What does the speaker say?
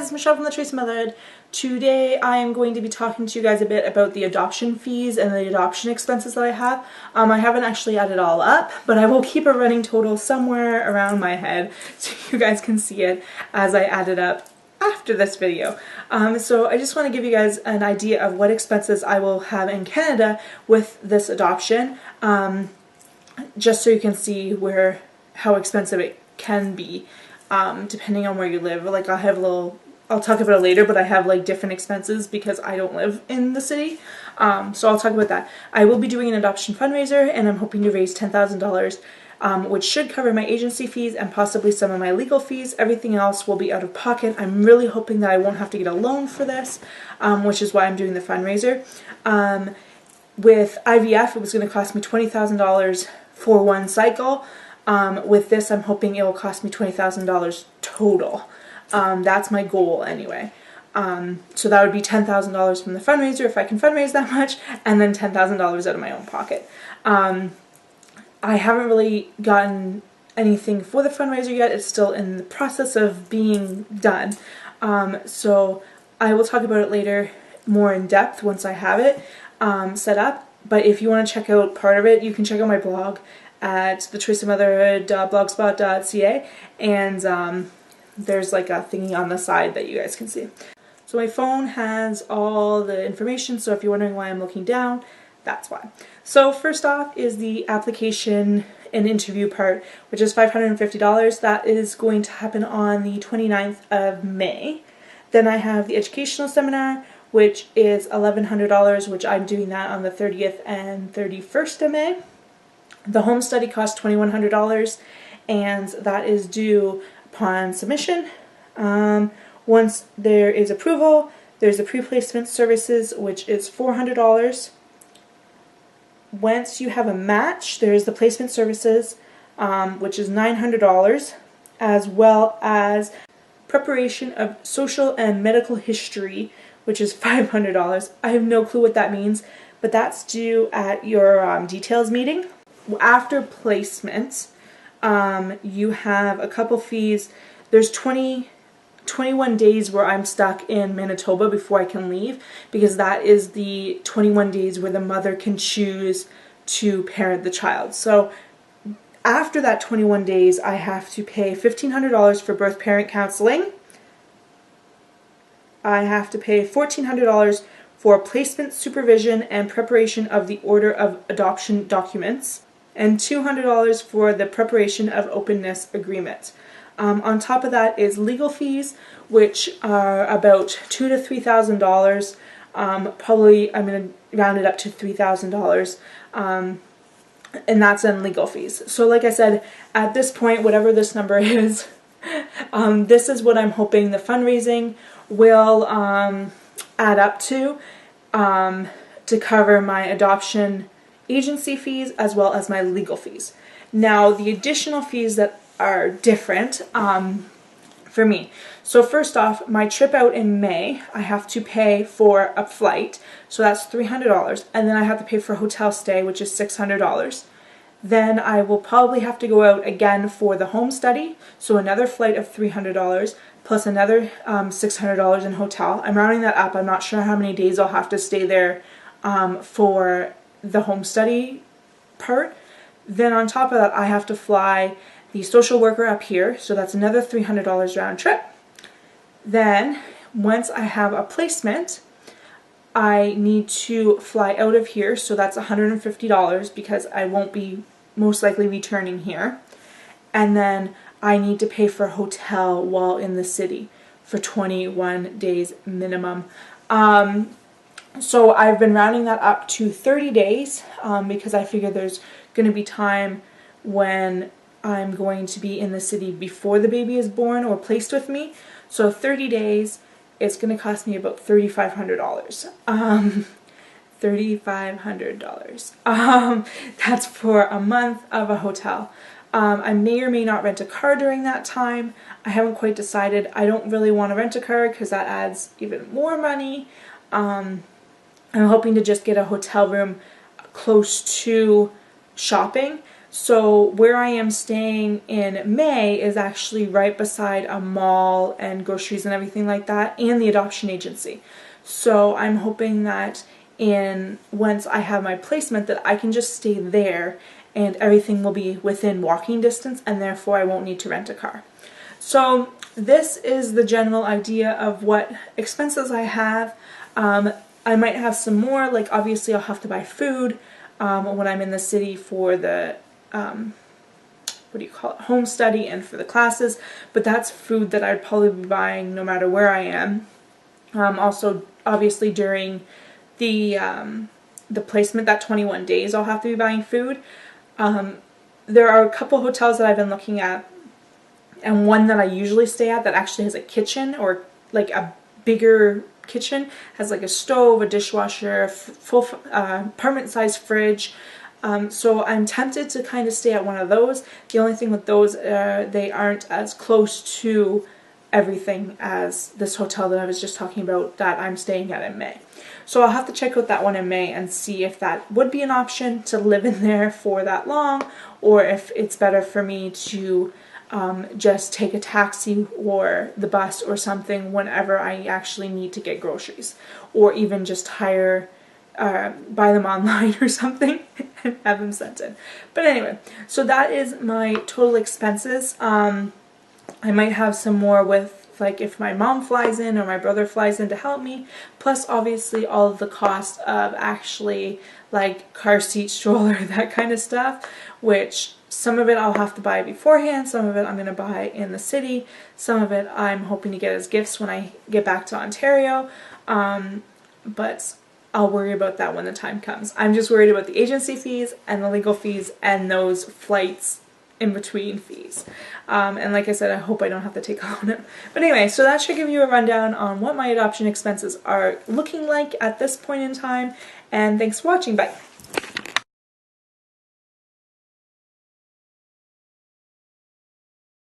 it's Michelle from the Tracy Motherhood. Today I am going to be talking to you guys a bit about the adoption fees and the adoption expenses that I have. I haven't actually added it all up, but I will keep a running total somewhere around my head so you guys can see it as I add it up after this video. So I just want to give you guys an idea of what expenses I will have in Canada with this adoption, just so you can see how expensive it can be. Depending on where you live. Like I'll talk about it later, but I have like different expenses because I don't live in the city. So I'll talk about that. I will be doing an adoption fundraiser and I'm hoping to raise $10,000, which should cover my agency fees and possibly some of my legal fees. Everything else will be out of pocket. I'm really hoping that I won't have to get a loan for this, which is why I'm doing the fundraiser. With IVF, it was going to cost me $20,000 for one cycle. With this, I'm hoping it will cost me $20,000 total. That's my goal anyway. So that would be $10,000 from the fundraiser if I can fundraise that much, and then $10,000 out of my own pocket. I haven't really gotten anything for the fundraiser yet. It's still in the process of being done. So I will talk about it later more in depth once I have it set up. But if you want to check out part of it, you can check out my blog at thetracymotherhood.blogspot.ca, and there's like a thingy on the side that you guys can see. So my phone has all the information, so if you're wondering why I'm looking down, that's why. So first off is the application and interview part, which is $550. That is going to happen on the 29th of May. Then I have the educational seminar, which is $1,100, which I'm doing that on the 30th and 31st of May. The home study costs $2,100, and that is due upon submission. Once there is approval, there's the pre-placement services, which is $400. Once you have a match, there's the placement services, which is $900, as well as preparation of social and medical history, which is $500. I have no clue what that means, but that's due at your details meeting. After placement, you have a couple fees. There's 21 days where I'm stuck in Manitoba before I can leave, because that is the 21 days where the mother can choose to parent the child. So after that 21 days, I have to pay $1,500 for birth parent counseling. I have to pay $1,400 for placement supervision and preparation of the order of adoption documents, and $200 for the preparation of openness agreement. On top of that is legal fees, which are about $2,000 to $3,000. Probably I'm going to round it up to $3,000, and that's in legal fees. So like I said, at this point, whatever this number is, this is what I'm hoping the fundraising will add up to cover my adoption agency fees as well as my legal fees. Now, the additional fees that are different for me. So first off, my trip out in May, I have to pay for a flight, so that's $300, and then I have to pay for a hotel stay, which is $600. Then I will probably have to go out again for the home study, so another flight of $300 plus another $600 in hotel. I'm rounding that up. I'm not sure how many days I'll have to stay there for the home study part. Then on top of that, I have to fly the social worker up here, so that's another $300 round trip. Then once I have a placement, I need to fly out of here, so that's $150 because I won't be most likely returning here. And then I need to pay for a hotel while in the city for 21 days minimum. So I've been rounding that up to 30 days because I figure there's going to be time when I'm going to be in the city before the baby is born or placed with me. So 30 days, it's going to cost me about $3,500. $3,500. That's for a month of a hotel. I may or may not rent a car during that time. I haven't quite decided. I don't really want to rent a car because that adds even more money. I'm hoping to just get a hotel room close to shopping, So where I am staying in May is actually right beside a mall and groceries and everything like that, and the adoption agency. So I'm hoping that once I have my placement that I can just stay there and everything will be within walking distance, and therefore I won't need to rent a car. So this is the general idea of what expenses I have. I might have some more, like obviously I'll have to buy food when I'm in the city for the what do you call it, home study and for the classes, but that's food that I'd probably be buying no matter where I am. Also, obviously during the placement, that 21 days, I'll have to be buying food. There are a couple hotels that I've been looking at, and one that I usually stay at that actually has a kitchen, or like a bigger kitchen, has like a stove, a dishwasher, full apartment-sized fridge. So I'm tempted to kind of stay at one of those. The only thing with those, they aren't as close to everything as this hotel that I was just talking about that I'm staying at in May. So I'll have to check out that one in May and see if that would be an option to live in there for that long, or if it's better for me to just take a taxi or the bus or something whenever I actually need to get groceries, or even just hire buy them online or something and have them sent in. But anyway, so that is my total expenses. I might have some more with, like, if my mom flies in or my brother flies in to help me, plus obviously all of the cost of actually like car seat, stroller, that kind of stuff, which some of it I'll have to buy beforehand, some of it I'm going to buy in the city, some of it I'm hoping to get as gifts when I get back to Ontario, but I'll worry about that when the time comes. I'm just worried about the agency fees and the legal fees and those flights in between fees. And like I said, I hope I don't have to take a loan. But anyway, so that should give you a rundown on what my adoption expenses are looking like at this point in time. And thanks for watching. Bye.